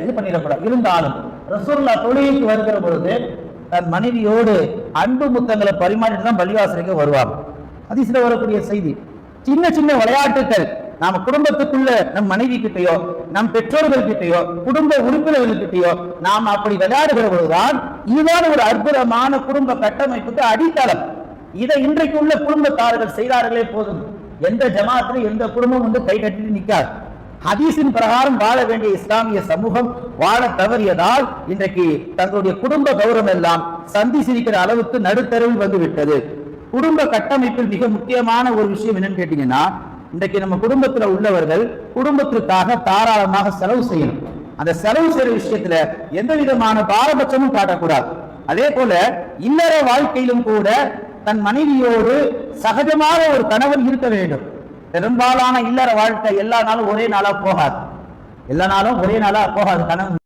இது பண்ணிடக்கூடாது. இருந்தாலும் ரசூலுல்லாஹ் தொழுகைக்கு வருகிற பொழுது தன் மனைவியோடு அன்பு முத்தங்களை பரிமாறிட்டு தான் பள்ளிவாசலுக்கு வருவாங்க. ஹதீஸ்ல வரக்கூடிய செய்தி. சின்ன சின்ன விளையாட்டுகள் நாம குடும்பத்துக்குள்ள நம் மனைவி கிட்டையோ நம் பெற்றோர்கள் கிட்டையோ குடும்ப உறுப்பினர்கள் கிட்டையோ நாம் அப்படி விளையாடுகிற பொழுதுதான் இதுதான் ஒரு அற்புதமான குடும்ப கட்டமைப்புக்கு அடித்தளம். இதை இன்றைக்கு உள்ள குடும்பத்தார்கள் செய்தார்களே போதும். எந்த ஜமாத்திலும் எந்த குடும்பம் கை கட்டிட்டு நிற்காது. ஹதீஸின் பிரகாரம் வாழ வேண்டிய இஸ்லாமிய சமூகம் வாழ தவறியதால் இன்றைக்கு தங்களுடைய குடும்ப கௌரவம் எல்லாம் சந்தி சிரிக்கிற அளவுக்கு நடுத்தரவில் வந்து விட்டது. குடும்ப கட்டமைப்பில் மிக முக்கியமான ஒரு விஷயம் என்னன்னு கேட்டீங்கன்னா, இன்றைக்கு நம்ம குடும்பத்துல உள்ளவர்கள் குடும்பத்திற்காக தாராளமாக செலவு செய்யணும். அந்த செலவு செய்யற விஷயத்துல எந்த விதமான பாரபட்சமும் காட்டக்கூடாது. அதே போல இல்லற வாழ்க்கையிலும் கூட தன் மனைவியோடு சகஜமாக ஒரு கணவன் இருக்க வேண்டும். பெரும்பாலான இல்லற வாழ்க்கை எல்லா நாளும் ஒரே நாளா போகாது. கணவன்